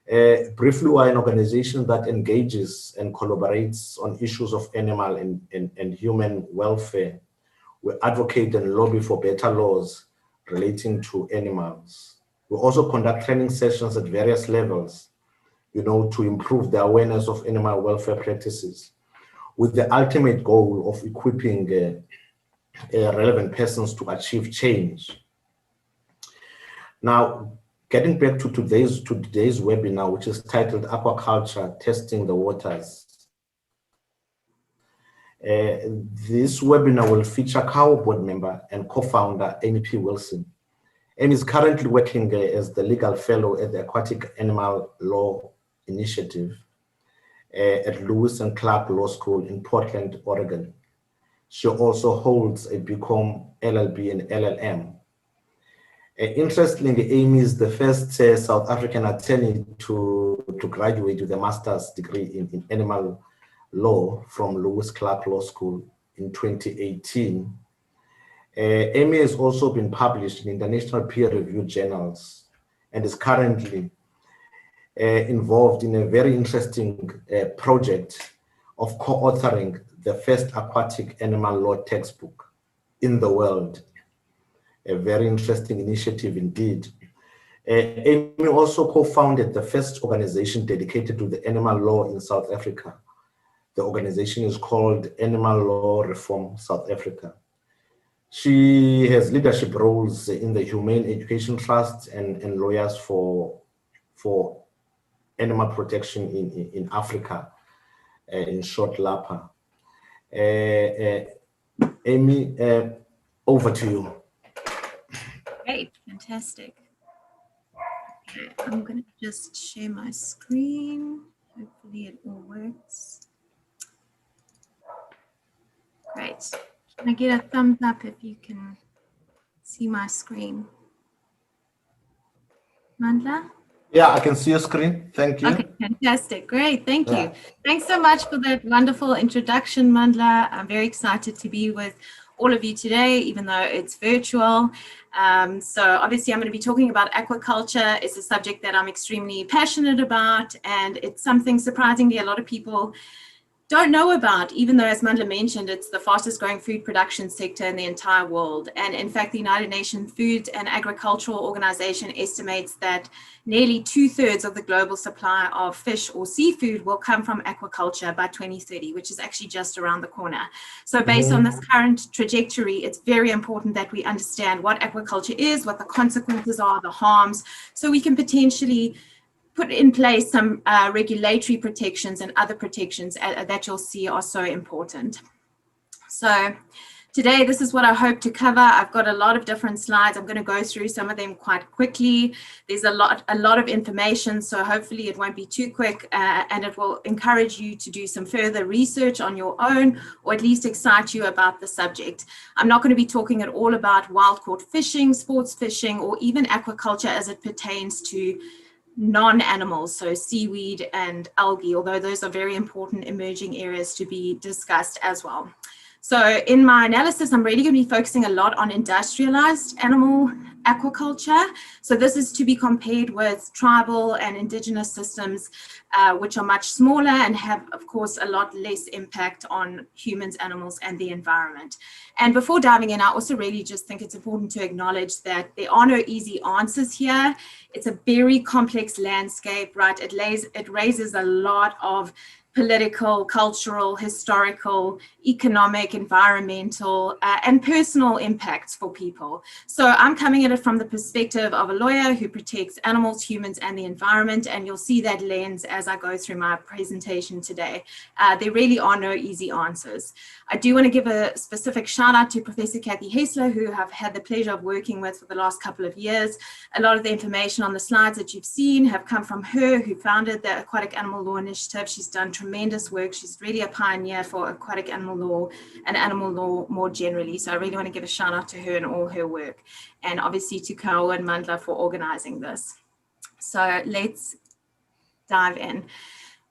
Briefly, we're an organization that engages and collaborates on issues of animal and human welfare. We advocate and lobby for better laws relating to animals. We also conduct training sessions at various levels, to improve the awareness of animal welfare practices, with the ultimate goal of equipping relevant persons to achieve change. Now, getting back to today's webinar, which is titled Aquaculture, Testing the Waters. This webinar will feature CAO board member and co-founder Amy P. Wilson. Amy is currently working as the legal fellow at the Aquatic Animal Law Initiative at Lewis and Clark Law School in Portland, Oregon. She also holds a BCom, LLB, and LLM. Interestingly, Amy is the first South African attorney to graduate with a master's degree in animal law from Lewis Clark Law School in 2018. Amy has also been published in international peer-reviewed journals and is currently involved in a very interesting project of co-authoring the first aquatic animal law textbook in the world. A very interesting initiative indeed. Amy also co-founded the first organization dedicated to the animal law in South Africa. The organization is called Animal Law Reform South Africa. She has leadership roles in the Humane Education Trust and lawyers for animal protection in Africa, in short, LAPA. Amy, over to you. Great, fantastic. Okay, I'm going to just share my screen. Hopefully it all works. Great. Can I get a thumbs up if you can see my screen? Mandla? Yeah, I can see your screen. Thank you. Okay, fantastic. Great. Thank you. Thanks so much for that wonderful introduction, Mandla. I'm very excited to be with all of you today, even though it's virtual. So obviously I'm going to be talking about aquaculture. It's a subject that I'm extremely passionate about, and it's something surprisingly a lot of people don't know about, even though, as Mandla mentioned, it's the fastest growing food production sector in the entire world. And in fact, the United Nations Food and Agricultural Organization estimates that nearly 2/3 of the global supply of fish or seafood will come from aquaculture by 2030, which is actually just around the corner. So based on this current trajectory, it's very important that we understand what aquaculture is, what the consequences are, the harms, so we can potentially put in place some regulatory protections and other protections that you'll see are so important. So today, this is what I hope to cover. I've got a lot of different slides. I'm going to go through some of them quite quickly. There's a lot of information, so hopefully it won't be too quick, and it will encourage you to do some further research on your own, or at least excite you about the subject. I'm not going to be talking at all about wild caught fishing, sports fishing, or even aquaculture as it pertains to non-animals, so seaweed and algae, although those are very important emerging areas to be discussed as well. So in my analysis, I'm really going to be focusing a lot on industrialized animal aquaculture. So this is to be compared with tribal and indigenous systems, which are much smaller and have, of course, a lot less impact on humans, animals, and the environment. And before diving in, I also really just think it's important to acknowledge that there are no easy answers here. It's a very complex landscape, right? It raises a lot of political, cultural, historical, economic, environmental, and personal impacts for people. So I'm coming at it from the perspective of a lawyer who protects animals, humans, and the environment, and you'll see that lens as I go through my presentation today. There really are no easy answers. I do want to give a specific shout out to Professor Kathy Hessler, who I've had the pleasure of working with for the last couple of years. A lot of the information on the slides that you've seen have come from her, who founded the Aquatic Animal Law Initiative. She's done tremendous work. She's really a pioneer for aquatic animal law and animal law more generally. So I really want to give a shout out to her and all her work, and obviously to Kao and Mandla for organizing this. So let's dive in.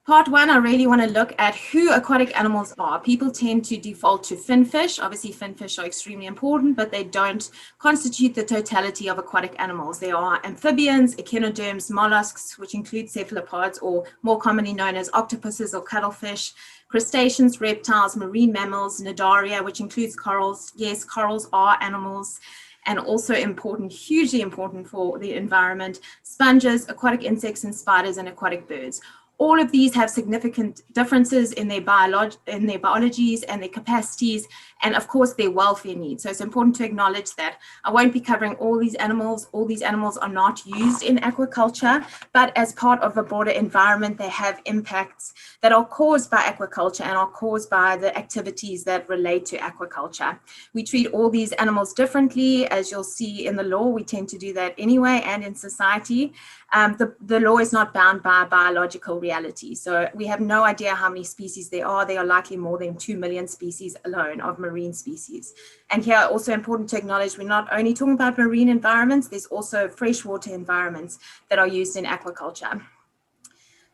Part one, I really want to look at who aquatic animals are. People tend to default to finfish. Obviously, finfish are extremely important, but they don't constitute the totality of aquatic animals. There are amphibians, echinoderms, mollusks, which include cephalopods, or more commonly known as octopuses or cuttlefish, crustaceans, reptiles, marine mammals, cnidaria, which includes corals. Yes, corals are animals, and also important, hugely important for the environment, sponges, aquatic insects and spiders, and aquatic birds. All of these have significant differences in their biologies and their capacities, and of course their welfare needs. So it's important to acknowledge that. I won't be covering all these animals. All these animals are not used in aquaculture, but as part of a broader environment, they have impacts that are caused by aquaculture and are caused by the activities that relate to aquaculture. We treat all these animals differently. As you'll see in the law, we tend to do that anyway, and in society. The law is not bound by biological reality. So we have no idea how many species there are. There are likely more than 2 million species alone of marine species. And here, also important to acknowledge, we're not only talking about marine environments, there's also freshwater environments that are used in aquaculture.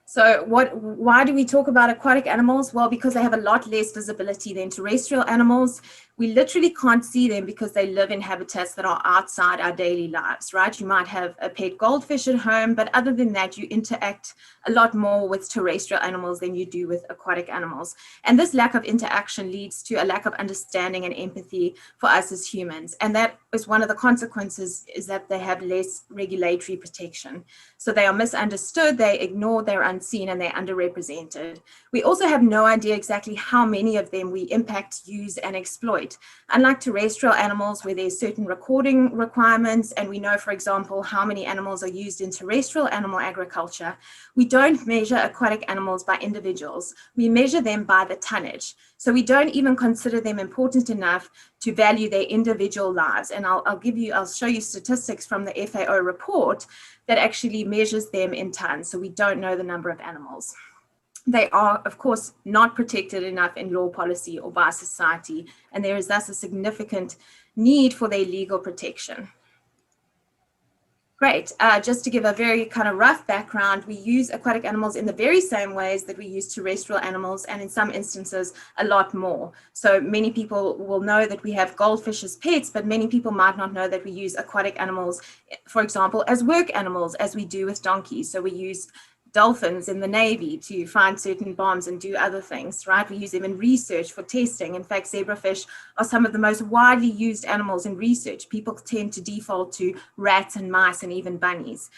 So why do we talk about aquatic animals? Well, because they have a lot less visibility than terrestrial animals. We literally can't see them because they live in habitats that are outside our daily lives, right? You might have a pet goldfish at home, but other than that, you interact a lot more with terrestrial animals than you do with aquatic animals. And this lack of interaction leads to a lack of understanding and empathy for us as humans. And that is one of the consequences, is that they have less regulatory protection. So they are misunderstood, they ignored, they're unseen, and they're underrepresented. We also have no idea exactly how many of them we impact, use, and exploit. Unlike terrestrial animals where there's certain recording requirements, and we know, for example, how many animals are used in terrestrial animal agriculture, we don't measure aquatic animals by individuals. We measure them by the tonnage. So we don't even consider them important enough to value their individual lives. And I'll show you statistics from the FAO report that actually measures them in tons. So we don't know the number of animals. They are, of course, not protected enough in law, policy, or by society, and there is thus a significant need for their legal protection. Great. Just to give a very kind of rough background, we use aquatic animals in the very same ways that we use terrestrial animals, and in some instances, a lot more. So many people will know that we have goldfish as pets, but many people might not know that we use aquatic animals, for example, as work animals, as we do with donkeys. So we use dolphins in the Navy to find certain bombs and do other things, right? We use them in research for testing. In fact, zebrafish are some of the most widely used animals in research. People tend to default to rats and mice and even bunnies.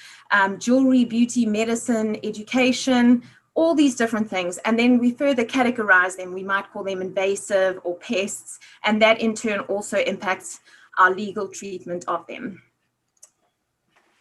Jewelry, beauty, medicine, education, all these different things. And then we further categorize them. We might call them invasive or pests, and that in turn also impacts our legal treatment of them.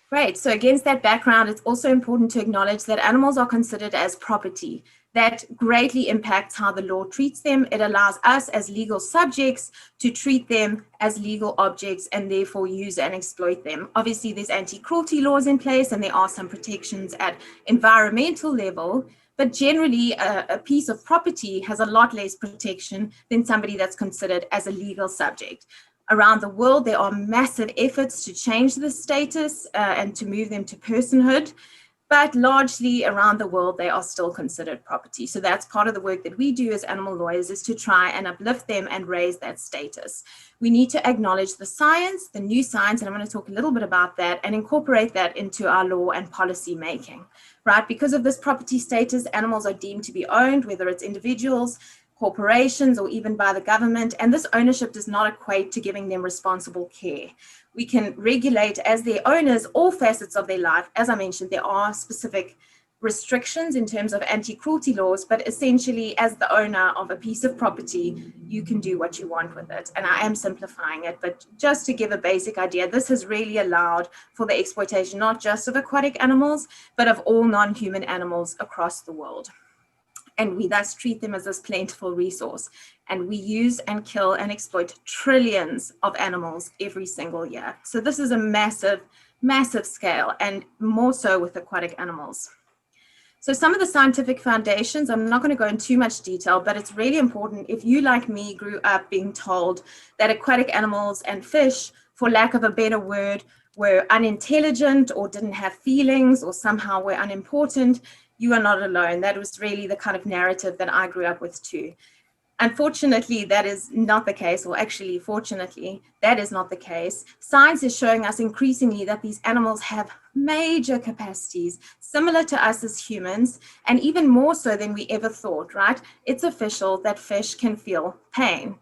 Great. So against that background, it's also important to acknowledge that animals are considered as property. That greatly impacts how the law treats them. It allows us as legal subjects to treat them as legal objects and therefore use and exploit them. Obviously, there's anti-cruelty laws in place, and there are some protections at environmental level, but generally a piece of property has a lot less protection than somebody that's considered as a legal subject. Around the world, there are massive efforts to change this status and to move them to personhood, but largely around the world, they are still considered property. So that's part of the work that we do as animal lawyers, is to try and uplift them and raise that status. We need to acknowledge the science, the new science, and I'm going to talk a little bit about that, and incorporate that into our law and policy making, right? Because of this property status, animals are deemed to be owned, whether it's individuals, corporations, or even by the government, and this ownership does not equate to giving them responsible care. We can regulate as their owners all facets of their life. As I mentioned, there are specific restrictions in terms of anti-cruelty laws, but essentially as the owner of a piece of property, you can do what you want with it. And I am simplifying it, but just to give a basic idea, this has really allowed for the exploitation, not just of aquatic animals, but of all non-human animals across the world. And we thus treat them as this plentiful resource. And we use and kill and exploit trillions of animals every single year. So this is a massive, massive scale, and more so with aquatic animals. So some of the scientific foundations, I'm not going to go into too much detail, but it's really important. If you, like me, grew up being told that aquatic animals and fish, for lack of a better word, were unintelligent or didn't have feelings or somehow were unimportant, you are not alone. That was really the kind of narrative that I grew up with too. Unfortunately, that is not the case, or actually, fortunately, that is not the case. Science is showing us increasingly that these animals have major capacities, similar to us as humans, and even more so than we ever thought, right? It's official that fish can feel pain.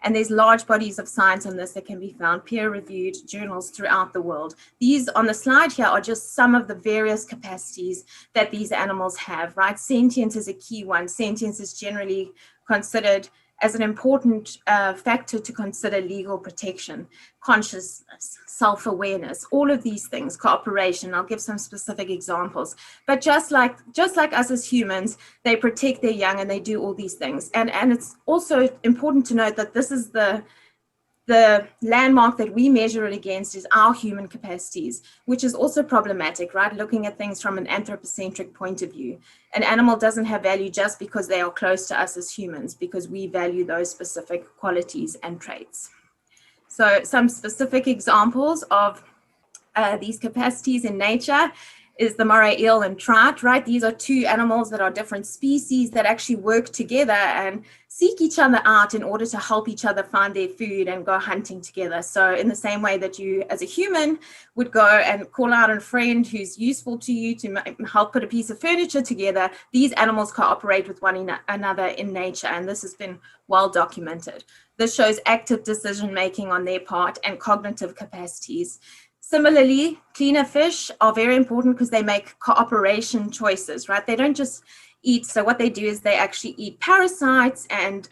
And there's large bodies of science on this that can be found, peer-reviewed journals throughout the world. These on the slide here are just some of the various capacities that these animals have, right? Sentience is a key one. Sentience is generally considered as an important factor to consider legal protection, consciousness, self-awareness, all of these things, cooperation. I'll give some specific examples. But just like us as humans, they protect their young and they do all these things. And it's also important to note that this is the landmark that we measure it against is our human capacities, which is also problematic, right? Looking at things from an anthropocentric point of view. An animal doesn't have value just because they are close to us as humans, because we value those specific qualities and traits. So some specific examples of these capacities in nature is the moray eel and trout, right? These are two animals that are different species that actually work together and seek each other out in order to help each other find their food and go hunting together. So in the same way that you as a human would go and call out a friend who's useful to you to help put a piece of furniture together, these animals cooperate with one another in nature, and this has been well documented. This shows active decision making on their part and cognitive capacities. Similarly, cleaner fish are very important because they make cooperation choices, right? They don't just eat. So what they do is they actually eat parasites and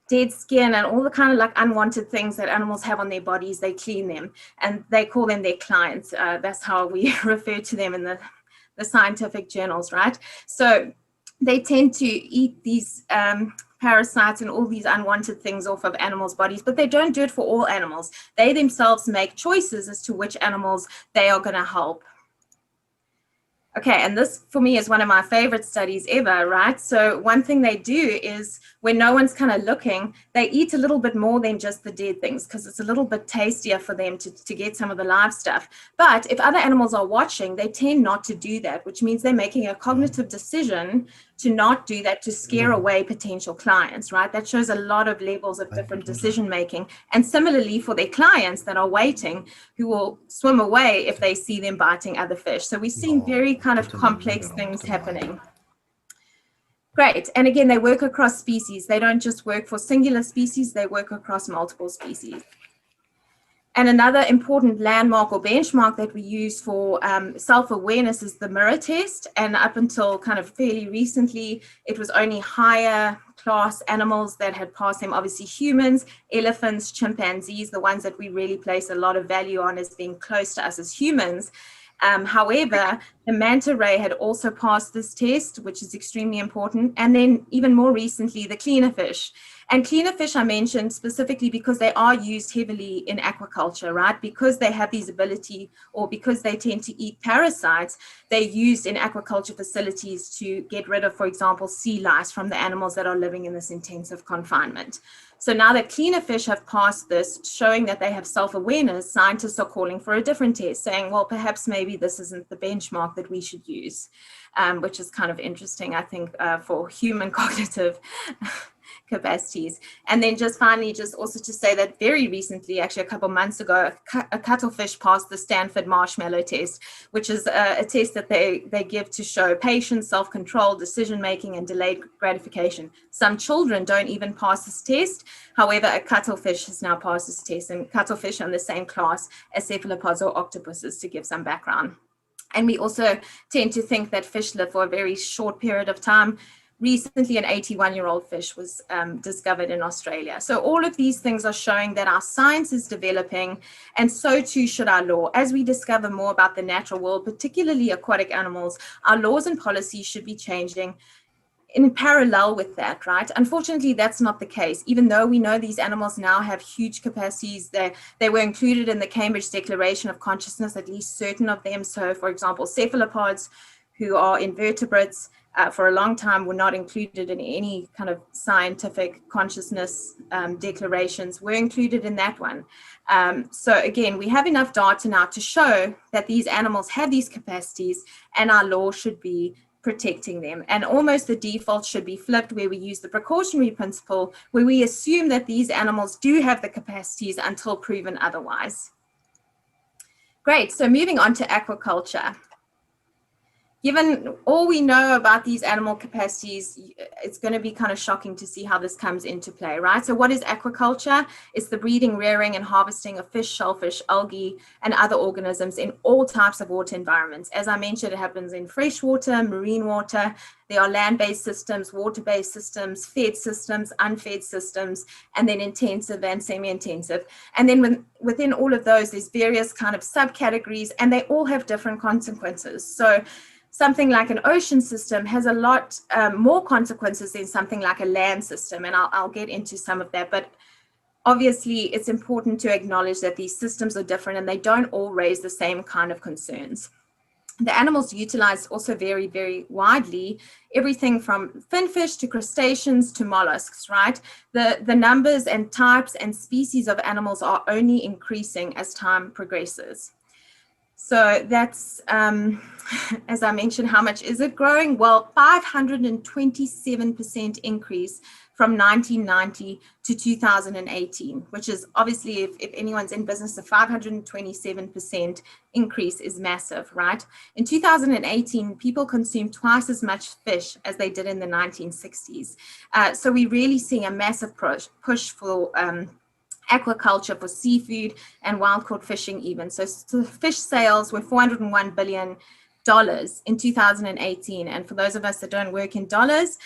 dead skin and all the kind of like unwanted things that animals have on their bodies. They clean them and they call them their clients. That's how we refer to them in the scientific journals, right? So they tend to eat these parasites and all these unwanted things off of animals' bodies, but they don't do it for all animals. They themselves make choices as to which animals they are going to help. Okay, and this for me is one of my favorite studies ever, right? So one thing they do is when no one's kind of looking, they eat a little bit more than just the dead things because it's a little bit tastier for them to get some of the live stuff. But if other animals are watching, they tend not to do that, which means they're making a cognitive decision to not do that, to scare away potential clients, right? That shows a lot of levels of different decision making. And similarly for their clients that are waiting, who will swim away if they see them biting other fish. So we've seen very kind of complex things happening. Great. And again, they work across species. They don't just work for singular species, they work across multiple species. And another important landmark or benchmark that we use for self-awareness is the mirror test. And up until kind of fairly recently, it was only higher class animals that had passed them, obviously humans, elephants, chimpanzees, the ones that we really place a lot of value on as being close to us as humans. However, the manta ray had also passed this test, which is extremely important. And then even more recently, the cleaner fish. And cleaner fish I mentioned specifically because they are used heavily in aquaculture, right? Because they have these ability, or because they tend to eat parasites, they're used in aquaculture facilities to get rid of, for example, sea lice from the animals that are living in this intensive confinement. So now that cleaner fish have passed this, showing that they have self-awareness, scientists are calling for a different test, saying, well, perhaps maybe this isn't the benchmark that we should use, which is kind of interesting, I think, for human cognitive capacities. And then just finally, just also to say that very recently, actually a couple months ago, a cuttlefish passed the Stanford marshmallow test, which is a test that they give to show patience, self-control, decision-making, and delayed gratification. Some children don't even pass this test. However, a cuttlefish has now passed this test, and cuttlefish are in the same class as cephalopods or octopuses, to give some background. And we also tend to think that fish live for a very short period of time. Recently, an 81-year-old fish was discovered in Australia. So all of these things are showing that our science is developing, and so too should our law. As we discover more about the natural world, particularly aquatic animals, our laws and policies should be changing in parallel with that, right? Unfortunately, that's not the case. Even though we know these animals now have huge capacities, they were included in the Cambridge Declaration of Consciousness, at least certain of them. So, for example, cephalopods, who are invertebrates, for a long time were not included in any kind of scientific consciousness declarations. We're included in that one. So again, we have enough data now to show that these animals have these capacities, and our law should be protecting them. And almost the default should be flipped, where we use the precautionary principle, where we assume that these animals do have the capacities until proven otherwise. Great, so moving on to aquaculture. Given all we know about these animal capacities, it's going to be kind of shocking to see how this comes into play, right? So what is aquaculture? It's the breeding, rearing, and harvesting of fish, shellfish, algae, and other organisms in all types of water environments. As I mentioned, it happens in freshwater, marine water. There are land-based systems, water-based systems, fed systems, unfed systems, and then intensive and semi-intensive. And then within all of those, there's various kind of subcategories, and they all have different consequences. So something like an ocean system has a lot more consequences than something like a land system, and I'll get into some of that. But obviously, it's important to acknowledge that these systems are different and they don't all raise the same kind of concerns. The animals utilized also vary very widely, everything from finfish to crustaceans to mollusks, right? The numbers and types and species of animals are only increasing as time progresses. So that's, as I mentioned, how much is it growing? Well, 527% increase from 1990 to 2018, which is obviously, if anyone's in business, a 527% increase is massive, right? In 2018, people consumed twice as much fish as they did in the 1960s. So we really see a massive push for aquaculture, for seafood and wild caught fishing even. So fish sales were $401 billion in 2018. And for those of us that don't work in dollars,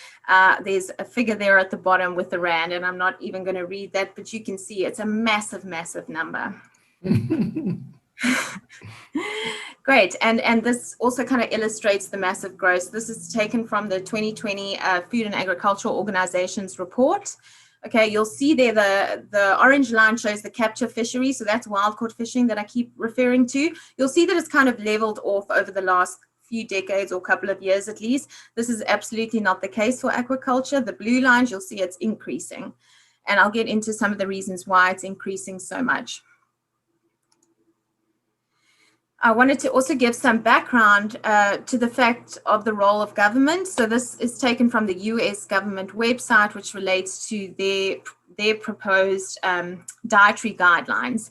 there's a figure there at the bottom with the rand, and I'm not even going to read that, but you can see it's a massive, massive number. Great, and this also kind of illustrates the massive growth. This is taken from the 2020 Food and Agricultural Organization's report. Okay, you'll see there the orange line shows the capture fishery, so that's wild caught fishing that I keep referring to. You'll see that it's kind of leveled off over the last few decades or couple of years at least. This is absolutely not the case for aquaculture. The blue lines, you'll see it's increasing. And I'll get into some of the reasons why it's increasing so much. I wanted to also give some background to the fact of the role of government. So this is taken from the US government website, which relates to their proposed dietary guidelines.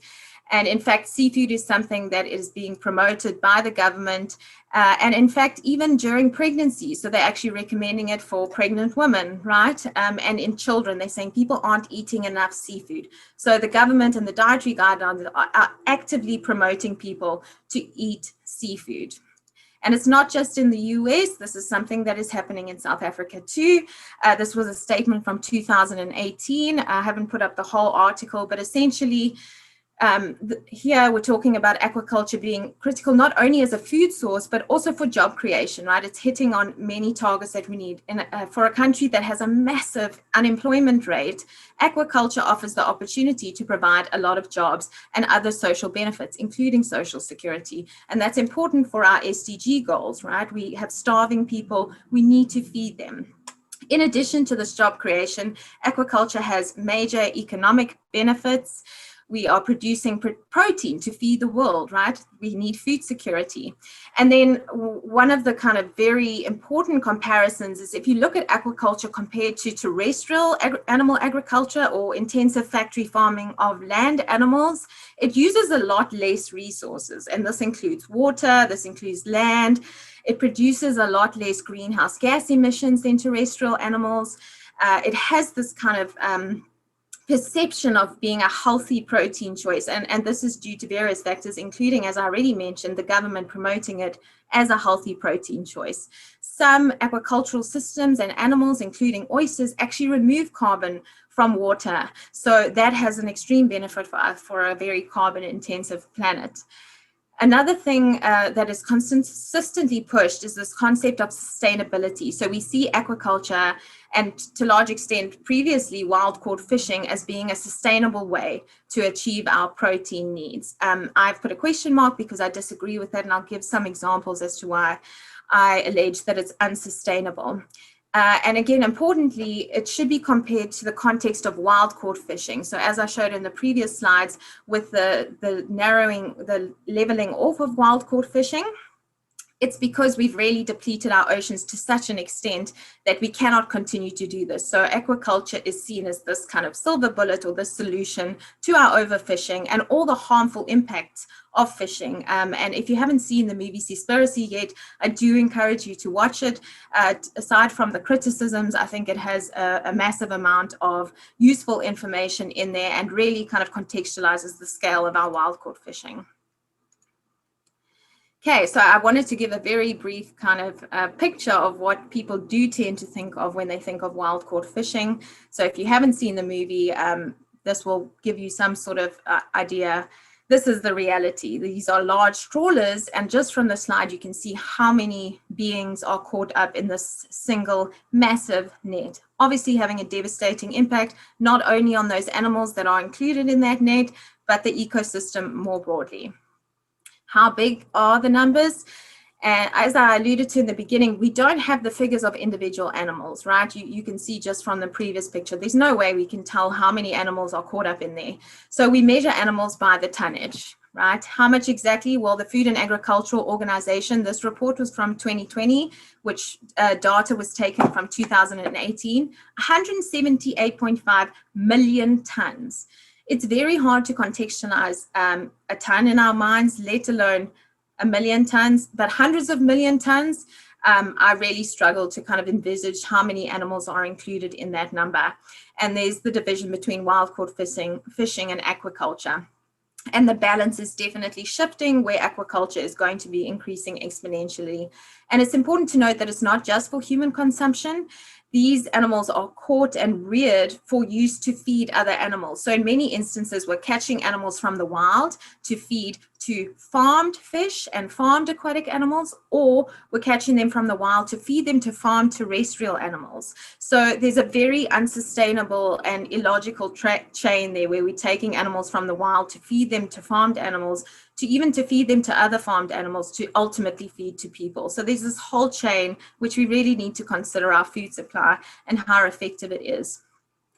And in fact, seafood is something that is being promoted by the government. And in fact, even during pregnancy, so they're actually recommending it for pregnant women, right? And in children, they're saying people aren't eating enough seafood. So the government and the dietary guidelines are actively promoting people to eat seafood. And it's not just in the US, this is something that is happening in South Africa too. This was a statement from 2018. I haven't put up the whole article, but essentially, here we're talking about aquaculture being critical not only as a food source, but also for job creation, right? It's hitting on many targets that we need. And for a country that has a massive unemployment rate, aquaculture offers the opportunity to provide a lot of jobs and other social benefits, including social security. And that's important for our SDG goals, right? We have starving people, we need to feed them. In addition to this job creation, aquaculture has major economic benefits. We are producing protein to feed the world, right? We need food security. And then one of the kind of very important comparisons is if you look at aquaculture compared to terrestrial animal agriculture or intensive factory farming of land animals, it uses a lot less resources. And this includes water, this includes land. It produces a lot less greenhouse gas emissions than terrestrial animals. It has this kind of perception of being a healthy protein choice. And this is due to various factors, including, as I already mentioned, the government promoting it as a healthy protein choice. Some aquacultural systems and animals, including oysters, actually remove carbon from water. So that has an extreme benefit for a very carbon intensive planet. Another thing that is consistently pushed is this concept of sustainability. So we see aquaculture and to a large extent previously wild caught fishing as being a sustainable way to achieve our protein needs. I've put a question mark because I disagree with that, and I'll give some examples as to why I allege that it's unsustainable. And again, importantly, it should be compared to the context of wild caught fishing. So as I showed in the previous slides, with the leveling off of wild caught fishing, it's because we've really depleted our oceans to such an extent that we cannot continue to do this. So aquaculture is seen as this kind of silver bullet or the solution to our overfishing and all the harmful impacts of fishing. And if you haven't seen the movie Seaspiracy yet, I do encourage you to watch it. Aside from the criticisms, I think it has a massive amount of useful information in there and really kind of contextualizes the scale of our wild caught fishing. Okay, so I wanted to give a very brief kind of picture of what people do tend to think of when they think of wild caught fishing. So if you haven't seen the movie, this will give you some sort of idea. This is the reality. These are large trawlers, and just from the slide, you can see how many beings are caught up in this single massive net. Obviously having a devastating impact, not only on those animals that are included in that net, but the ecosystem more broadly. How big are the numbers? And as I alluded to in the beginning, we don't have the figures of individual animals, right? You can see just from the previous picture, there's no way we can tell how many animals are caught up in there. So we measure animals by the tonnage, right? How much exactly? Well, the Food and Agricultural Organization, this report was from 2020, which data was taken from 2018, 178.5 million tons. It's very hard to contextualize a ton in our minds, let alone a million tons, but hundreds of million tons. I really struggle to kind of envisage how many animals are included in that number. And there's the division between wild caught fishing and aquaculture. And the balance is definitely shifting, where aquaculture is going to be increasing exponentially. And it's important to note that it's not just for human consumption. These animals are caught and reared for use to feed other animals. So in many instances, we're catching animals from the wild to feed to farmed fish and farmed aquatic animals, or we're catching them from the wild to feed them to farmed terrestrial animals. So there's a very unsustainable and illogical chain there, where we're taking animals from the wild to feed them to farmed animals, to even to feed them to other farmed animals, to ultimately feed to people. So there's this whole chain which we really need to consider our food supply and how effective it is.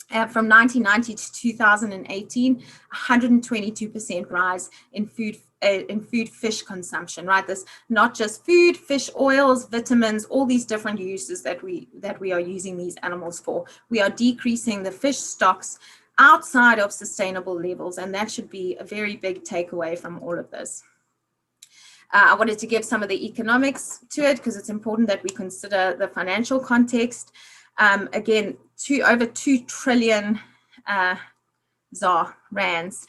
From 1990 to 2018, 122% rise in food fish consumption, right? This not just food, fish oils, vitamins, all these different uses that we are using these animals for. We are decreasing the fish stocks outside of sustainable levels, and that should be a very big takeaway from all of this. I wanted to give some of the economics to it because it's important that we consider the financial context. Again, over 2 trillion ZAR, rands,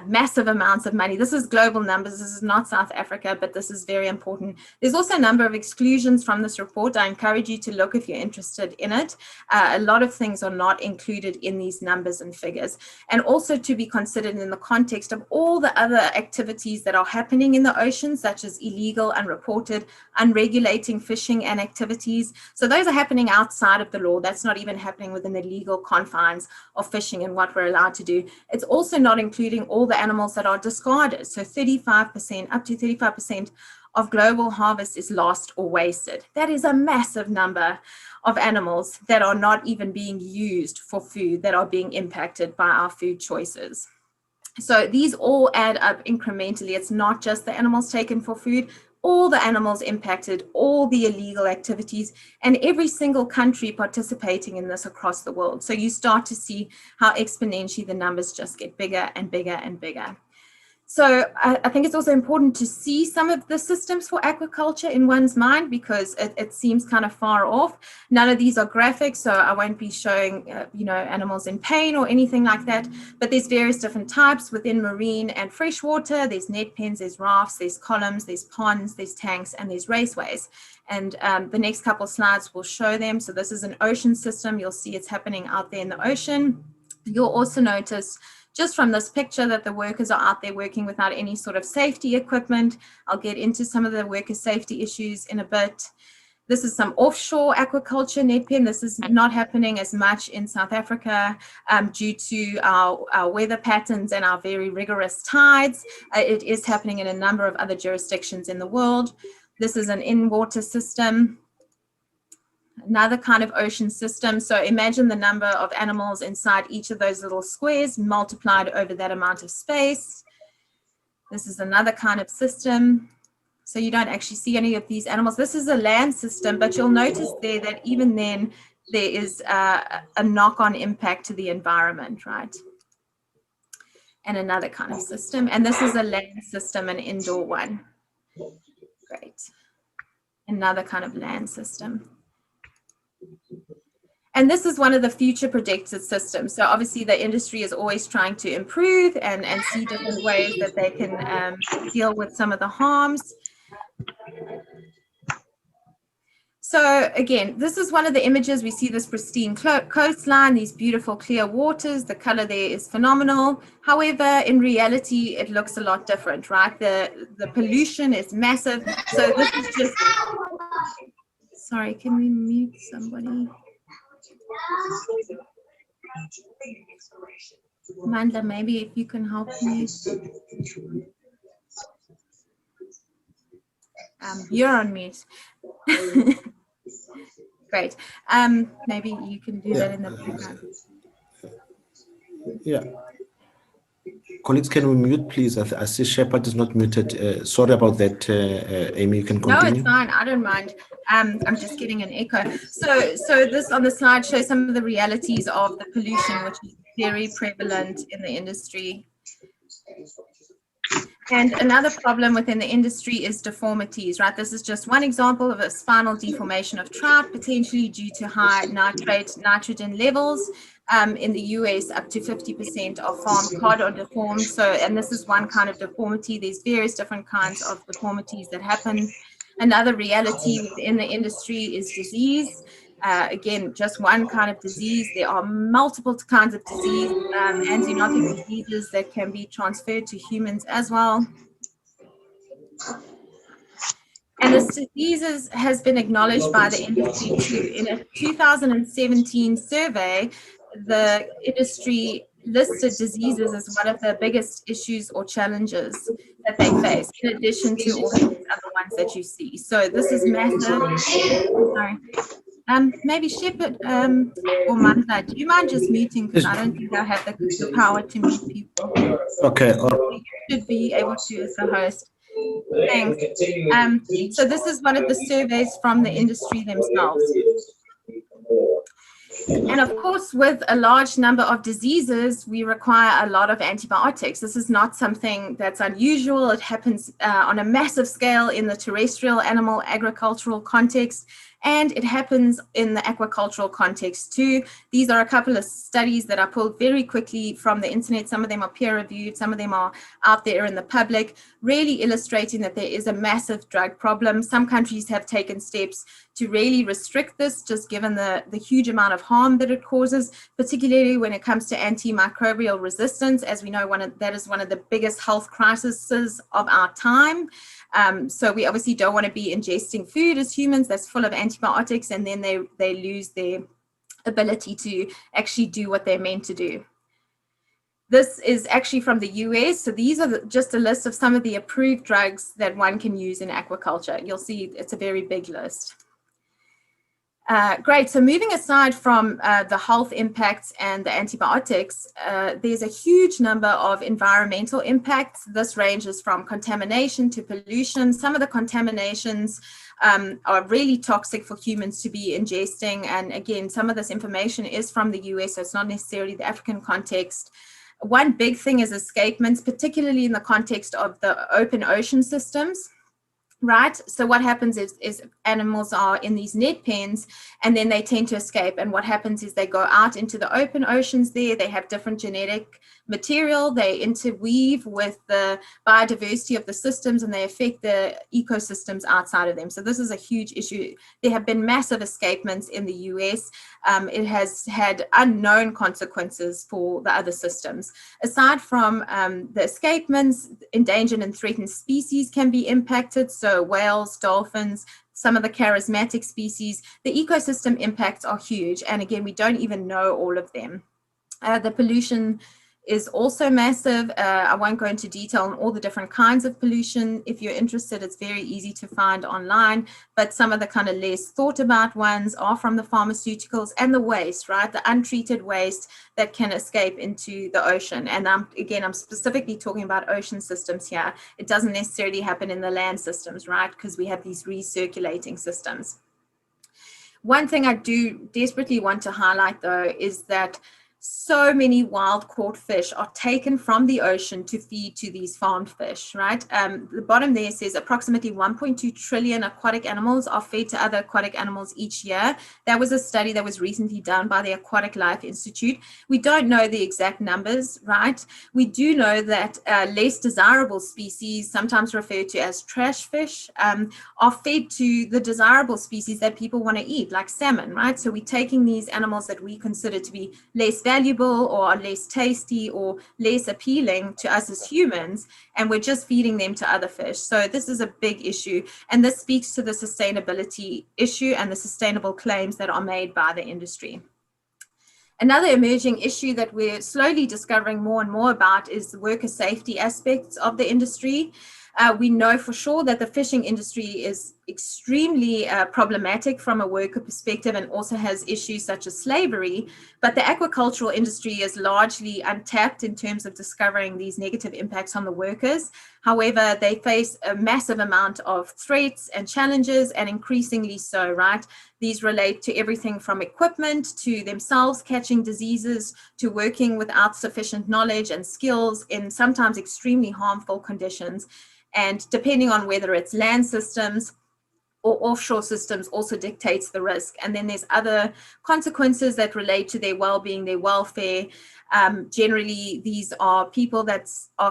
massive amounts of money. This is global numbers. This is not South Africa, but this is very important. There's also a number of exclusions from this report. I encourage you to look if you're interested in it. A lot of things are not included in these numbers and figures, and also to be considered in the context of all the other activities that are happening in the ocean, such as illegal, unreported, unregulating fishing and activities. So those are happening outside of the law. That's not even happening within the legal confines of fishing and what we're allowed to do. It's also not including all the animals that are discarded. So 35%, up to 35% of global harvest is lost or wasted. That is a massive number of animals that are not even being used for food, that are being impacted by our food choices. So these all add up incrementally. It's not just the animals taken for food, all the animals impacted, all the illegal activities, and every single country participating in this across the world. So you start to see how exponentially the numbers just get bigger and bigger and bigger. So I think it's also important to see some of the systems for aquaculture in one's mind, because it seems kind of far off. None of these are graphic, so I won't be showing animals in pain or anything like that. But there's various different types within marine and freshwater. There's net pens, there's rafts, there's columns, there's ponds, there's tanks, and there's raceways. And the next couple of slides will show them. So this is an ocean system. You'll see it's happening out there in the ocean. You'll also notice just from this picture that the workers are out there working without any sort of safety equipment. I'll get into some of the worker safety issues in a bit. This is some offshore aquaculture net pen. This is not happening as much in South Africa due to our weather patterns and our very rigorous tides. It is happening in a number of other jurisdictions in the world. This is an in-water system. Another kind of ocean system. So imagine the number of animals inside each of those little squares multiplied over that amount of space. This is another kind of system. So you don't actually see any of these animals. This is a land system, but you'll notice there that even then there is a knock-on impact to the environment, right? And another kind of system. And this is a land system, an indoor one. Great. Another kind of land system. And this is one of the future predicted systems. So obviously the industry is always trying to improve and see different ways that they can deal with some of the harms. So again, this is one of the images. We see this pristine coastline, these beautiful clear waters. The color there is phenomenal. However, in reality, it looks a lot different, right? The pollution is massive. So this is just, sorry, can we mute somebody? Amanda, maybe if you can help me. You're on mute. Great. Maybe you can do that in the background. Yeah. Colleagues, can we mute, please? I see Shepard is not muted. Sorry about that, Amy. You can continue. No, it's fine. I don't mind. I'm just getting an echo. So this on the slide shows some of the realities of the pollution, which is very prevalent in the industry. And another problem within the industry is deformities, right? This is just one example of a spinal deformation of trout, potentially due to high nitrogen levels. In the US, up to 50% of farm cod are deformed. So, and this is one kind of deformity. There's various different kinds of deformities that happen. Another reality within the industry is disease. Again, just one kind of disease. There are multiple kinds of disease, zoonotic diseases that can be transferred to humans as well. And this diseases has been acknowledged by the industry too. In a 2017 survey, the industry listed diseases as one of the biggest issues or challenges that they face, in addition to all these other ones that you see. So this is massive. Sorry. Maybe Shepard or Manda, do you mind just muting? Because I don't think I have the power to mute people. Okay. You should be able to as the host. Thanks. So this is one of the surveys from the industry themselves. And of course, with a large number of diseases, we require a lot of antibiotics. This is not something that's unusual. It happens on a massive scale in the terrestrial animal agricultural context, and it happens in the aquacultural context too. These are a couple of studies that I pulled very quickly from the internet. Some of them are peer-reviewed, some of them are out there in the public, really illustrating that there is a massive drug problem. Some countries have taken steps to really restrict this, just given the huge amount of harm that it causes, particularly when it comes to antimicrobial resistance. As we know, that is one of the biggest health crises of our time. So we obviously don't want to be ingesting food as humans that's full of antibiotics, and then they lose their ability to actually do what they're meant to do. This is actually from the US. So these are just a list of some of the approved drugs that one can use in aquaculture. You'll see it's a very big list. Great. So moving aside from the health impacts and the antibiotics, there's a huge number of environmental impacts. This ranges from contamination to pollution. Some of the contaminations are really toxic for humans to be ingesting. And again, some of this information is from the US, so it's not necessarily the African context. One big thing is escapements, particularly in the context of the open ocean systems. Right. So what happens is animals are in these net pens, and then they tend to escape. And what happens is they go out into the open oceans there. They have different genetic material. They interweave with the biodiversity of the systems, and they affect the ecosystems outside of them. So this is a huge issue. There have been massive escapements in the US. It has had unknown consequences for the other systems. Aside from the escapements, endangered and threatened species can be impacted. So whales, dolphins, some of the charismatic species, the ecosystem impacts are huge. And again, we don't even know all of them. The pollution is also massive. I won't go into detail on all the different kinds of pollution. If you're interested, it's very easy to find online, but some of the kind of less thought about ones are from the pharmaceuticals and the waste, right? The untreated waste that can escape into the ocean. And again, I'm specifically talking about ocean systems here. It doesn't necessarily happen in the land systems, right? Because we have these recirculating systems. One thing I do desperately want to highlight, though, is that so many wild caught fish are taken from the ocean to feed to these farmed fish, right? The bottom there says approximately 1.2 trillion aquatic animals are fed to other aquatic animals each year. That was a study that was recently done by the Aquatic Life Institute. We don't know the exact numbers, right? We do know that less desirable species, sometimes referred to as trash fish, are fed to the desirable species that people want to eat, like salmon, right? So we're taking these animals that we consider to be less valuable or less tasty or less appealing to us as humans, and we're just feeding them to other fish. So this is a big issue, and this speaks to the sustainability issue and the sustainable claims that are made by the industry. Another emerging issue that we're slowly discovering more and more about is the worker safety aspects of the industry. We know for sure that the fishing industry is extremely problematic from a worker perspective and also has issues such as slavery, but the aquacultural industry is largely untapped in terms of discovering these negative impacts on the workers. However, they face a massive amount of threats and challenges, and increasingly so, right? These relate to everything from equipment to themselves catching diseases to working without sufficient knowledge and skills in sometimes extremely harmful conditions. And depending on whether it's land systems or offshore systems also dictates the risk. And then there's other consequences that relate to their well-being, their welfare. Generally, these are people that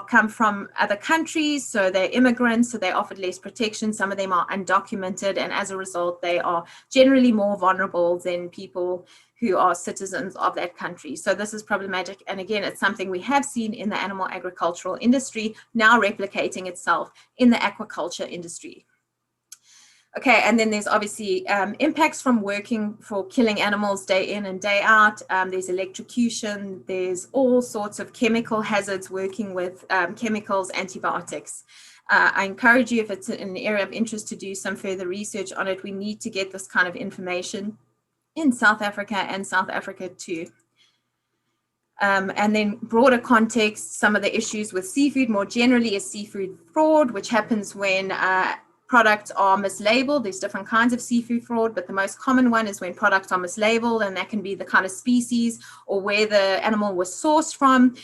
come from other countries, so they're immigrants, so they're offered less protection. Some of them are undocumented, and as a result, they are generally more vulnerable than people who are citizens of that country. So this is problematic. And again, it's something we have seen in the animal agricultural industry, now replicating itself in the aquaculture industry. Okay, and then there's obviously impacts from working for killing animals day in and day out. There's electrocution, there's all sorts of chemical hazards working with chemicals, antibiotics. I encourage you, if it's an area of interest, to do some further research on it. We need to get this kind of information in South Africa and South Africa too. And then broader context, some of the issues with seafood more generally is seafood fraud, which happens when products are mislabeled. There's different kinds of seafood fraud, but the most common one is when products are mislabeled, and that can be the kind of species or where the animal was sourced from.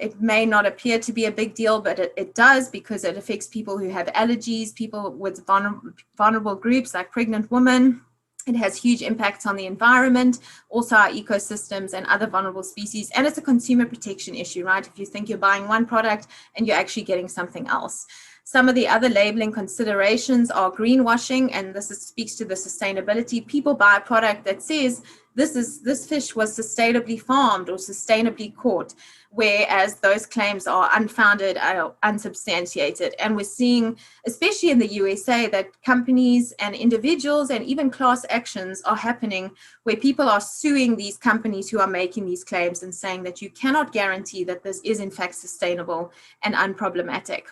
It may not appear to be a big deal, but it does, because it affects people who have allergies, people with vulnerable groups like pregnant women. It has huge impacts on the environment, also our ecosystems and other vulnerable species. And it's a consumer protection issue, right? If you think you're buying one product and you're actually getting something else. Some of the other labeling considerations are greenwashing, and this speaks to the sustainability. People buy a product that says this fish was sustainably farmed or sustainably caught, whereas those claims are unfounded, unsubstantiated. And we're seeing, especially in the USA, that companies and individuals and even class actions are happening where people are suing these companies who are making these claims and saying that you cannot guarantee that this is in fact sustainable and unproblematic.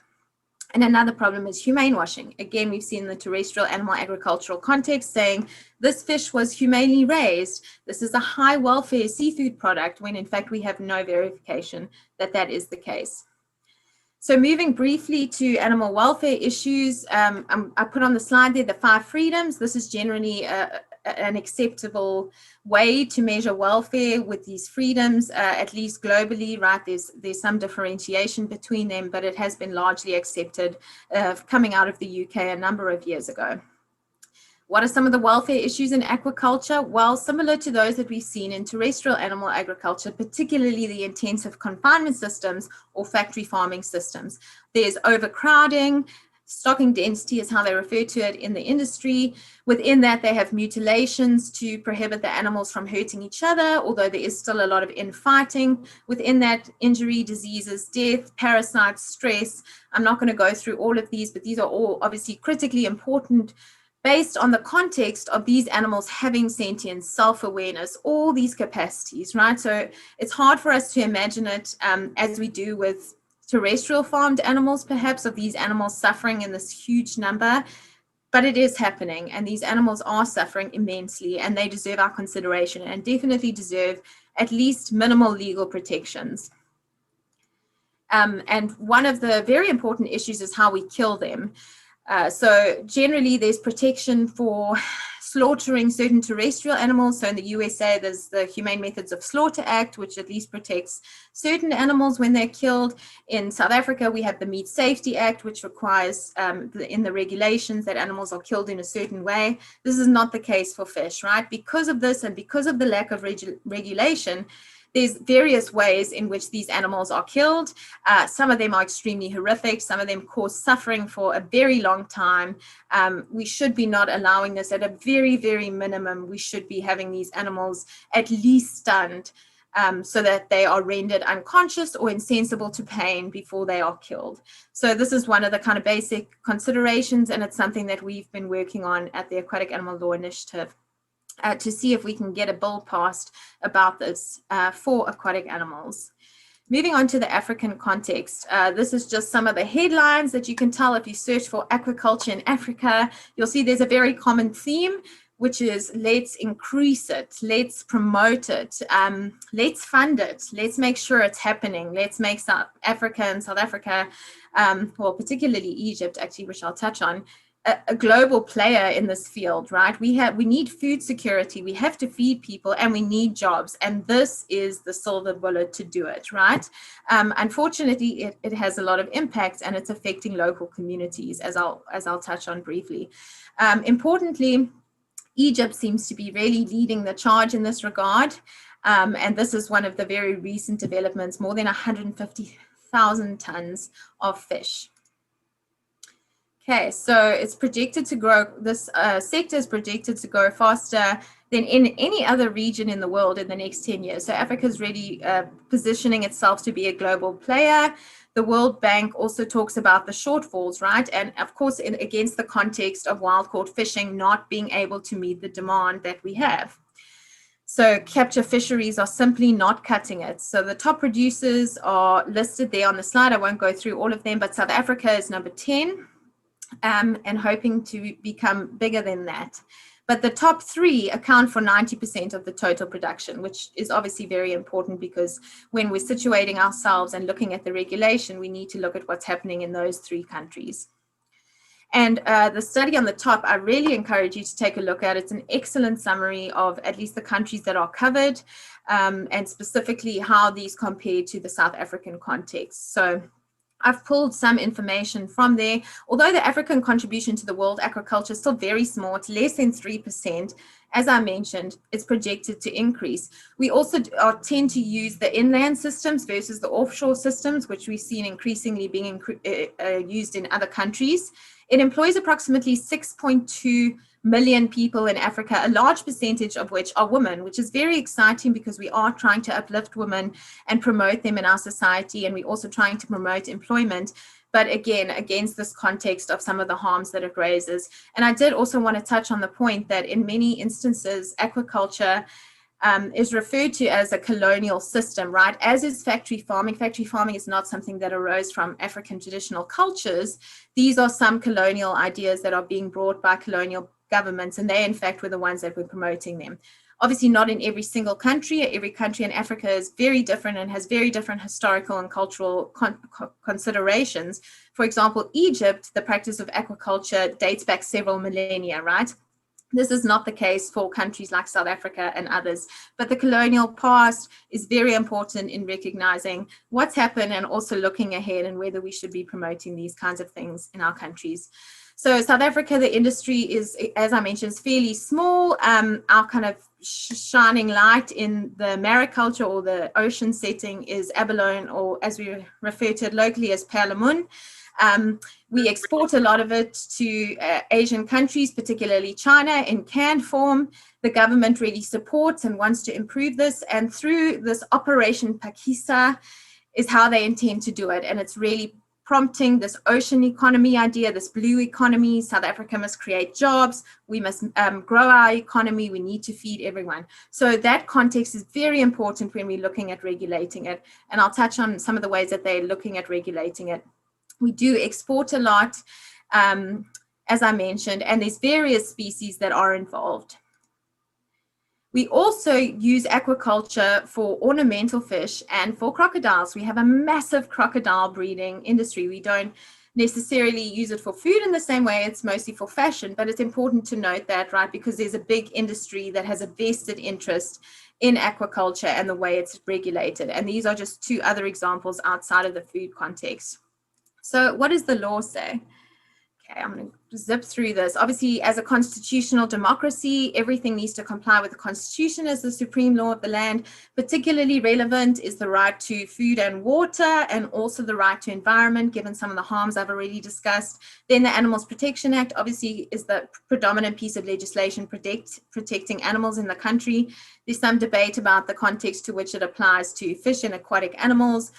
And another problem is humane washing. Again, we've seen the terrestrial animal agricultural context saying this fish was humanely raised. This is a high welfare seafood product, when in fact we have no verification that that is the case. So moving briefly to animal welfare issues, I put on the slide there the 5 freedoms. This is generally an acceptable way to measure welfare with these freedoms, at least globally, right? There's some differentiation between them, but it has been largely accepted coming out of the UK a number of years ago. What are some of the welfare issues in aquaculture? Well, similar to those that we've seen in terrestrial animal agriculture, particularly the intensive confinement systems or factory farming systems. There's overcrowding. Stocking density is how they refer to it in the industry. Within that, they have mutilations to prohibit the animals from hurting each other, although there is still a lot of infighting. Within that, injury, diseases, death, parasites, stress. I'm not going to go through all of these, but these are all obviously critically important based on the context of these animals having sentience, self-awareness, all these capacities, right? So it's hard for us to imagine it as we do with terrestrial farmed animals, perhaps, of these animals suffering in this huge number. But it is happening, and these animals are suffering immensely, and they deserve our consideration and definitely deserve at least minimal legal protections. And one of the very important issues is how we kill them. So generally, there's protection for slaughtering certain terrestrial animals. So in the USA, there's the Humane Methods of Slaughter Act, which at least protects certain animals when they're killed. In South Africa, we have the Meat Safety Act, which requires in the regulations that animals are killed in a certain way. This is not the case for fish, right? Because of this and because of the lack of regulation, there's various ways in which these animals are killed. Some of them are extremely horrific. Some of them cause suffering for a very long time. We should be not allowing this. At a very, very minimum, we should be having these animals at least stunned so that they are rendered unconscious or insensible to pain before they are killed. So this is one of the kind of basic considerations, and it's something that we've been working on at the Aquatic Animal Law Initiative. To see if we can get a bill passed about this for aquatic animals. Moving on to the African context, this is just some of the headlines that you can tell if you search for aquaculture in Africa. You'll see there's a very common theme, which is let's increase it, let's promote it, let's fund it, let's make sure it's happening, let's make South Africa and South Africa, well, particularly Egypt, actually, which I'll touch on, a global player in this field, right? We need food security, we have to feed people, and we need jobs, and this is the silver bullet to do it, right? Unfortunately, it has a lot of impact, and it's affecting local communities, as I'll touch on briefly. Importantly, Egypt seems to be really leading the charge in this regard, and this is one of the very recent developments, more than 150,000 tons of fish. Okay, so it's projected to grow, this sector is projected to grow faster than in any other region in the world in the next 10 years. So Africa is really positioning itself to be a global player. The World Bank also talks about the shortfalls, right? And of course, against the context of wild-caught fishing not being able to meet the demand that we have. So capture fisheries are simply not cutting it. So the top producers are listed there on the slide. I won't go through all of them, but South Africa is number 10. And hoping to become bigger than that. But the top 3 account for 90% of the total production, which is obviously very important because when we're situating ourselves and looking at the regulation, we need to look at what's happening in those 3 countries. And the study on the top, I really encourage you to take a look at. It's an excellent summary of at least the countries that are covered and specifically how these compare to the South African context. So I've pulled some information from there. Although the African contribution to the world aquaculture is still very small, it's less than 3%. As I mentioned, it's projected to increase. We also tend to use the inland systems versus the offshore systems, which we've seen increasingly being used in other countries. It employs approximately 6.2 million people in Africa, a large percentage of which are women, which is very exciting because we are trying to uplift women and promote them in our society, and we're also trying to promote employment, but again, against this context of some of the harms that it raises. And I did also want to touch on the point that in many instances, aquaculture is referred to as a colonial system, right? As is factory farming. Factory farming is not something that arose from African traditional cultures. These are some colonial ideas that are being brought by colonial governments, and they in fact were the ones that were promoting them. Obviously not in every single country. Every country in Africa is very different and has very different historical and cultural considerations. For example, Egypt, the practice of aquaculture dates back several millennia, right? This is not the case for countries like South Africa and others, but the colonial past is very important in recognizing what's happened and also looking ahead and whether we should be promoting these kinds of things in our countries. So South Africa, the industry is, as I mentioned, is fairly small. Our kind of shining light in the mariculture or the ocean setting is abalone, or as we refer to it locally as perlemoen. We export a lot of it to Asian countries, particularly China, in canned form. The government really supports and wants to improve this. And through this Operation Pakisa is how they intend to do it. And it's really prompting this ocean economy idea, this blue economy. South Africa must create jobs. We must grow our economy. We need to feed everyone. So that context is very important when we're looking at regulating it. And I'll touch on some of the ways that they're looking at regulating it. We do export a lot, as I mentioned, and there's various species that are involved. We also use aquaculture for ornamental fish and for crocodiles. We have a massive crocodile breeding industry. We don't necessarily use it for food in the same way. It's mostly for fashion, but it's important to note that, right, because there's a big industry that has a vested interest in aquaculture and the way it's regulated. And these are just two other examples outside of the food context. So what does the law say? Okay, I'm going to zip through this. Obviously, as a constitutional democracy, everything needs to comply with the Constitution as the supreme law of the land. Particularly relevant is the right to food and water, and also the right to environment, given some of the harms I've already discussed. Then the Animals Protection Act, obviously, is the predominant piece of legislation protecting animals in the country. There's some debate about the context to which it applies to fish and aquatic animals.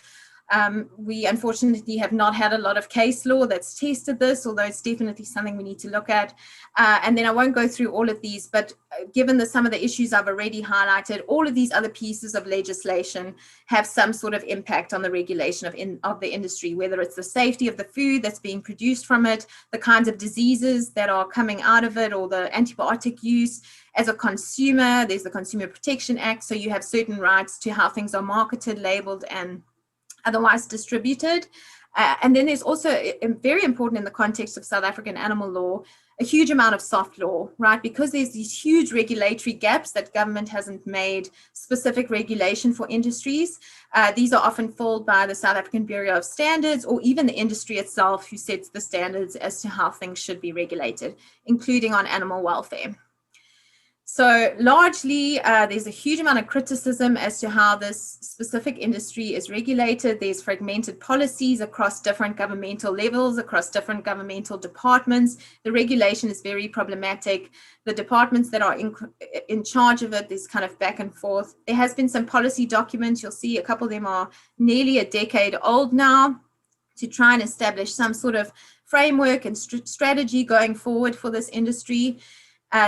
We unfortunately have not had a lot of case law that's tested this, although it's definitely something we need to look at. And then I won't go through all of these, but given some of the issues I've already highlighted, all of these other pieces of legislation have some sort of impact on the regulation of the industry, whether it's the safety of the food that's being produced from it, the kinds of diseases that are coming out of it, or the antibiotic use. As a consumer, there's the Consumer Protection Act, so you have certain rights to how things are marketed, labeled, and otherwise distributed. And then there's also, very important in the context of South African animal law, a huge amount of soft law, right? Because there's these huge regulatory gaps that government hasn't made specific regulation for industries. These are often filled by the South African Bureau of Standards, or even the industry itself, who sets the standards as to how things should be regulated, including on animal welfare. So largely, there's a huge amount of criticism as to how this specific industry is regulated. There's fragmented policies across different governmental levels, across different governmental departments. The regulation is very problematic. The departments that are in charge of it, there's kind of back and forth. There has been some policy documents. You'll see a couple of them are nearly a decade old now, to try and establish some sort of framework and strategy going forward for this industry.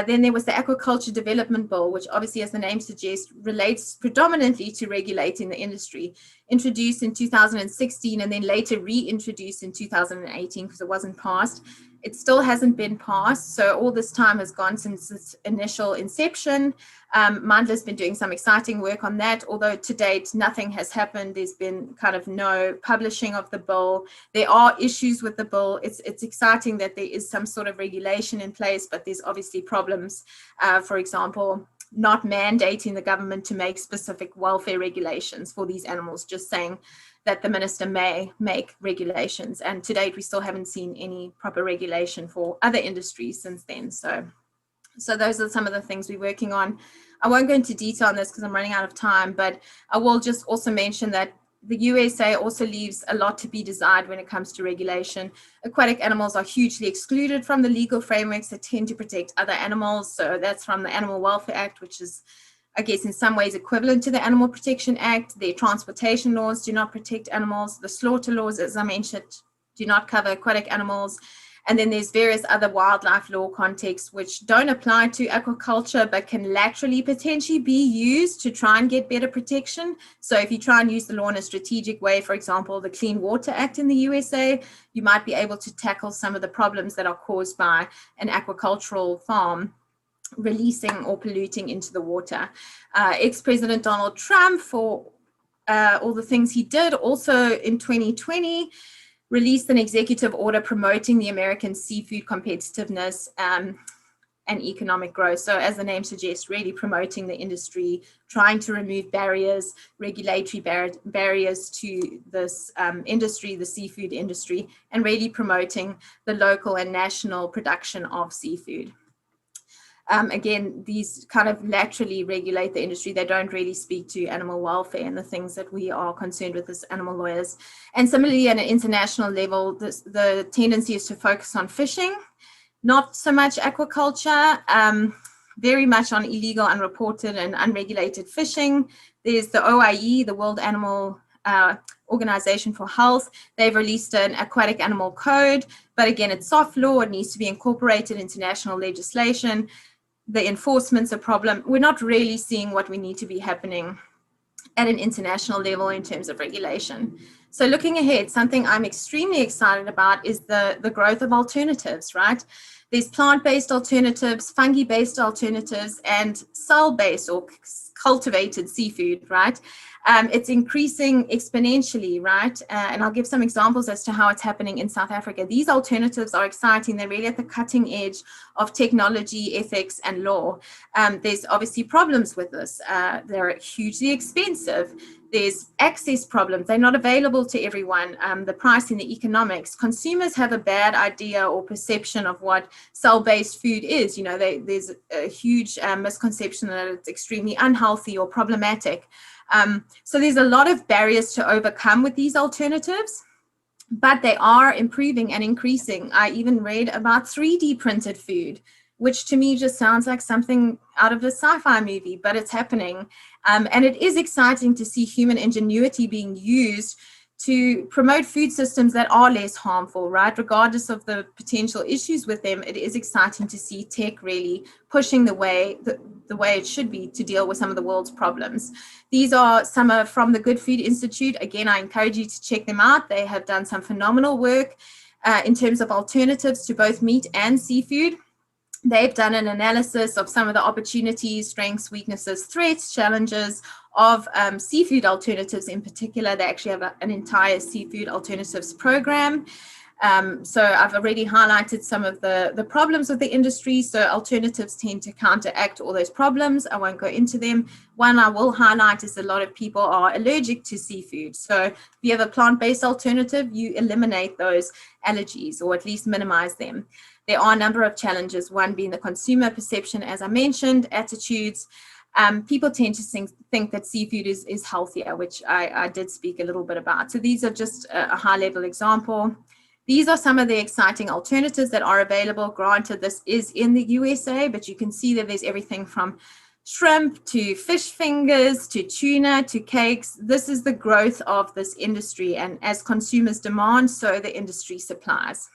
Then there was the Aquaculture Development Bill, which obviously, as the name suggests, relates predominantly to regulating the industry, introduced in 2016 and then later reintroduced in 2018 because it wasn't passed. It still hasn't been passed, so all this time has gone since its initial inception. Mandla's been doing some exciting work on that, although to date nothing has happened. There's been kind of no publishing of the bill. There are issues with the bill. It's exciting that there is some sort of regulation in place, but there's obviously problems. For example, not mandating the government to make specific welfare regulations for these animals, just saying that the minister may make regulations. And to date, we still haven't seen any proper regulation for other industries since then. So those are some of the things we're working on. I won't go into detail on this because I'm running out of time, but I will just also mention that the USA also leaves a lot to be desired when it comes to regulation. Aquatic animals are hugely excluded from the legal frameworks that tend to protect other animals. So that's from the Animal Welfare Act, which is, I guess, in some ways equivalent to the Animal Protection Act. Their transportation laws do not protect animals. The slaughter laws, as I mentioned, do not cover aquatic animals. And then there's various other wildlife law contexts which don't apply to aquaculture, but can laterally potentially be used to try and get better protection. So if you try and use the law in a strategic way, for example, the Clean Water Act in the USA, you might be able to tackle some of the problems that are caused by an aquacultural farm releasing or polluting into the water. Ex-President Donald Trump, for all the things he did, also in 2020, released an executive order promoting the American seafood competitiveness and economic growth. So as the name suggests, really promoting the industry, trying to remove barriers, regulatory barriers to this industry, the seafood industry, and really promoting the local and national production of seafood. Again, these kind of laterally regulate the industry. They don't really speak to animal welfare and the things that we are concerned with as animal lawyers. And similarly, at an international level, the tendency is to focus on fishing, not so much aquaculture, very much on illegal, unreported, and unregulated fishing. There's the OIE, the World Animal Organization for Health. They've released an aquatic animal code, but again, it's soft law. It needs to be incorporated into national legislation. The enforcement's a problem. We're not really seeing what we need to be happening at an international level in terms of regulation. So looking ahead, something I'm extremely excited about is the growth of alternatives, right? There's plant-based alternatives, fungi-based alternatives, and cell-based or cultivated seafood, right? It's increasing exponentially, right? And I'll give some examples as to how it's happening in South Africa. These alternatives are exciting. They're really at the cutting edge of technology, ethics, and law. There's obviously problems with this. They're hugely expensive. There's access problems. They're not available to everyone. The pricing, the economics. Consumers have a bad idea or perception of what cell-based food is. You know, there's a huge misconception that it's extremely unhealthy or problematic. So there's a lot of barriers to overcome with these alternatives, but they are improving and increasing. I even read about 3D printed food, which to me just sounds like something out of a sci-fi movie, but it's happening. And it is exciting to see human ingenuity being used to promote food systems that are less harmful, right? Regardless of the potential issues with them, it is exciting to see tech really pushing the way it should be to deal with some of the world's problems. These are some from the Good Food Institute. Again, I encourage you to check them out. They have done some phenomenal work in terms of alternatives to both meat and seafood. They've done an analysis of some of the opportunities, strengths, weaknesses, threats, challenges of seafood alternatives in particular. They actually have an entire seafood alternatives program. So I've already highlighted some of the problems with the industry. So alternatives tend to counteract all those problems. I won't go into them. One I will highlight is a lot of people are allergic to seafood. So if you have a plant-based alternative, you eliminate those allergies or at least minimize them. There are a number of challenges, one being the consumer perception, as I mentioned, attitudes. People tend to think that seafood is healthier, which I did speak a little bit about. So these are just a high-level example. These are some of the exciting alternatives that are available. Granted, this is in the USA, but you can see that there's everything from shrimp to fish fingers to tuna to cakes. This is the growth of this industry, and as consumers demand, so the industry supplies.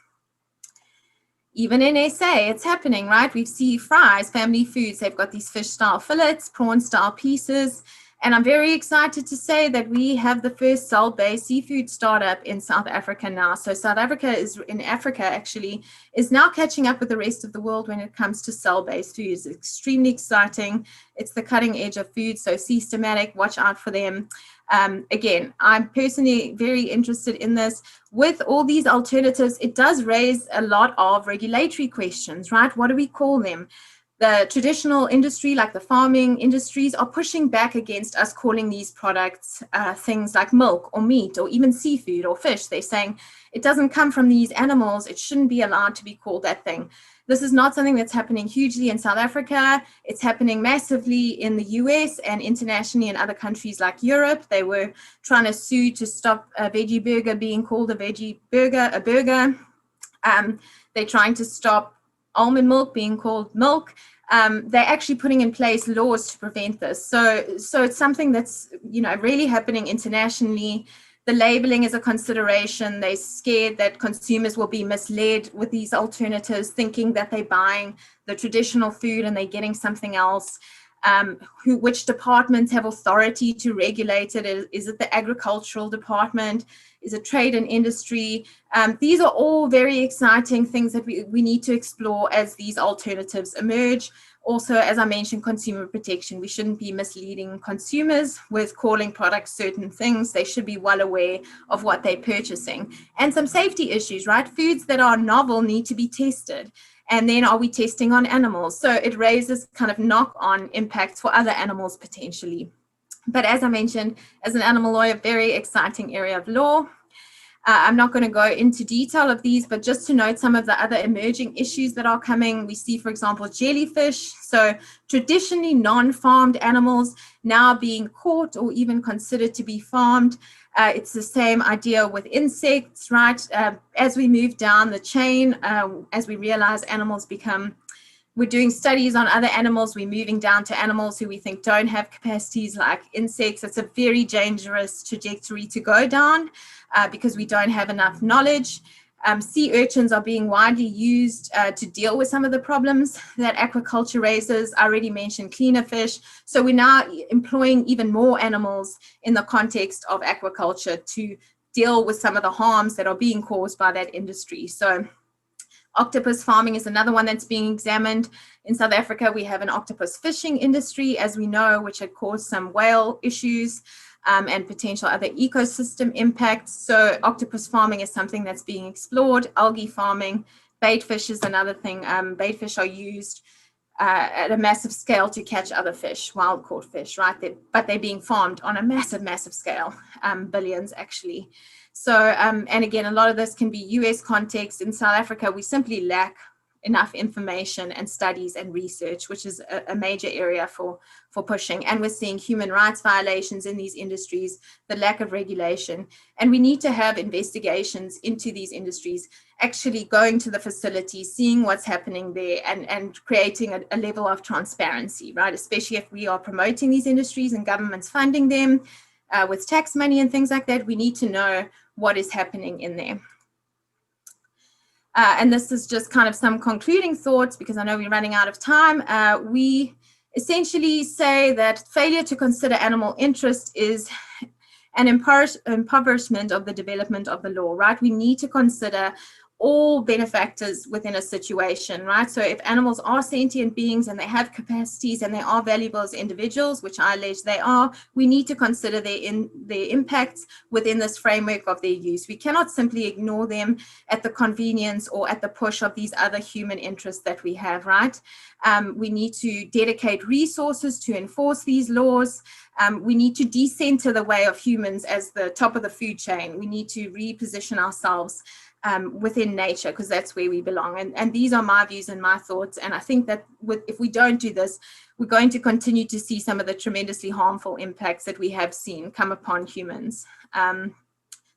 Even in SA, it's happening, right? We see Fry's Family Foods. They've got these fish-style fillets, prawn-style pieces. And I'm very excited to say that we have the first cell-based seafood startup in South Africa now. So South Africa actually is now catching up with the rest of the world when it comes to cell-based foods. It's extremely exciting. It's the cutting edge of food. So systematic, watch out for them. Again, I'm personally very interested in this. With all these alternatives, it does raise a lot of regulatory questions, right? What do we call them? The traditional industry, like the farming industries, are pushing back against us calling these products things like milk or meat or even seafood or fish. They're saying it doesn't come from these animals. It shouldn't be allowed to be called that thing. This is not something that's happening hugely in South Africa. It's happening massively in the US and internationally in other countries like Europe. They were trying to sue to stop a veggie burger being called a veggie burger, a burger. They're trying to stop almond milk being called milk. They're actually putting in place laws to prevent this. So it's something that's, really happening internationally. The labeling is a consideration. They're scared that consumers will be misled with these alternatives, thinking that they're buying the traditional food and they're getting something else. Which departments have authority to regulate it? Is it the agricultural department? Is it trade and industry? These are all very exciting things that we need to explore as these alternatives emerge. Also, as I mentioned, consumer protection. We shouldn't be misleading consumers with calling products certain things. They should be well aware of what they're purchasing. And some safety issues, right? Foods that are novel need to be tested. And then are we testing on animals? So it raises kind of knock-on impacts for other animals potentially. But as I mentioned, as an animal lawyer, very exciting area of law. I'm not going to go into detail of these, but just to note some of the other emerging issues that are coming. We see, for example, jellyfish. So traditionally non-farmed animals now being caught or even considered to be farmed. It's the same idea with insects, right? As we move down the chain, as we realize animals become We're doing studies on other animals. We're moving down to animals who we think don't have capacities, like insects. It's a very dangerous trajectory to go down because we don't have enough knowledge. Sea urchins are being widely used to deal with some of the problems that aquaculture raises. I already mentioned cleaner fish. So we're now employing even more animals in the context of aquaculture to deal with some of the harms that are being caused by that industry. So octopus farming is another one that's being examined. In South Africa, we have an octopus fishing industry, as we know, which had caused some whale issues and potential other ecosystem impacts. So octopus farming is something that's being explored. Algae farming, bait fish is another thing. Bait fish are used at a massive scale to catch other fish, wild caught fish, right? But they're being farmed on a massive scale, billions actually. So, and again, a lot of this can be US context. In South Africa, we simply lack enough information and studies and research, which is a major area for pushing. And we're seeing human rights violations in these industries, the lack of regulation. And we need to have investigations into these industries, actually going to the facility, seeing what's happening there and creating a level of transparency, right? Especially if we are promoting these industries and governments funding them with tax money and things like that, we need to know what is happening in there. And this is just kind of some concluding thoughts because I know we're running out of time. We essentially say that failure to consider animal interest is an impoverishment of the development of the law, right? We need to consider all benefactors within a situation, right? So if animals are sentient beings and they have capacities and they are valuable as individuals, which I allege they are, we need to consider their impacts within this framework of their use. We cannot simply ignore them at the convenience or at the push of these other human interests that we have, right? We need to dedicate resources to enforce these laws. We need to decenter the way of humans as the top of the food chain. We need to reposition ourselves within nature, because that's where we belong. And these are my views and my thoughts. And I think that if we don't do this, we're going to continue to see some of the tremendously harmful impacts that we have seen come upon humans.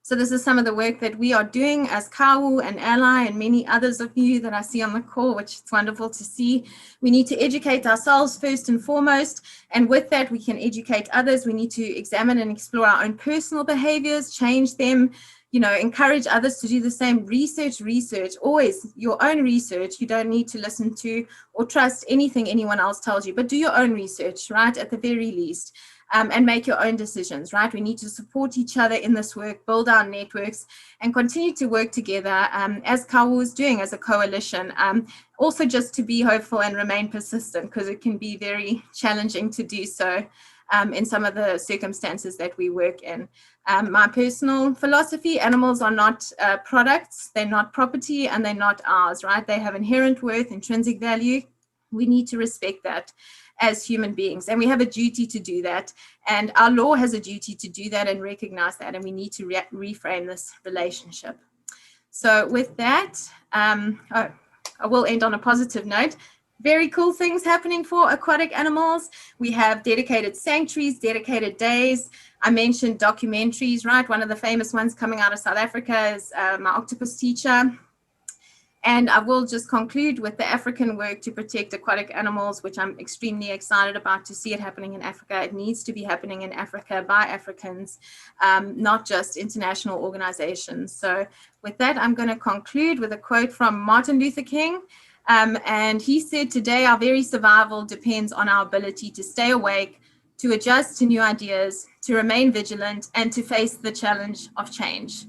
So this is some of the work that we are doing as KAWU and Ally and many others of you that I see on the call, which is wonderful to see. We need to educate ourselves first and foremost. And with that, we can educate others. We need to examine and explore our own personal behaviors, change them, you know, encourage others to do the same. Research, always your own research. You don't need to listen to or trust anything anyone else tells you, but do your own research, right, at the very least. And make your own decisions, right? We need to support each other in this work, build our networks, and continue to work together as KAWU is doing as a coalition. Also just to be hopeful and remain persistent, because it can be very challenging to do so in some of the circumstances that we work in. My personal philosophy, animals are not products, they're not property, and they're not ours, right? They have inherent worth, intrinsic value. We need to respect that as human beings, and we have a duty to do that, and our law has a duty to do that and recognize that, and we need to reframe this relationship. So with that, I will end on a positive note. Very cool things happening for aquatic animals. We have dedicated sanctuaries, dedicated days. I mentioned documentaries, right? One of the famous ones coming out of South Africa is my octopus teacher. And I will just conclude with the African work to protect aquatic animals, which I'm extremely excited about to see it happening in Africa. It needs to be happening in Africa by Africans, not just international organizations. So with that, I'm going to conclude with a quote from Martin Luther King. And he said, "Today, our very survival depends on our ability to stay awake, to adjust to new ideas, to remain vigilant, and to face the challenge of change."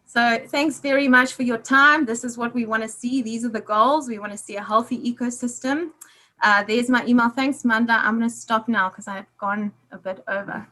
So thanks very much for your time. This is what we want to see. These are the goals. We want to see a healthy ecosystem. There's my email. Thanks, Manda. I'm going to stop now because I've gone a bit over.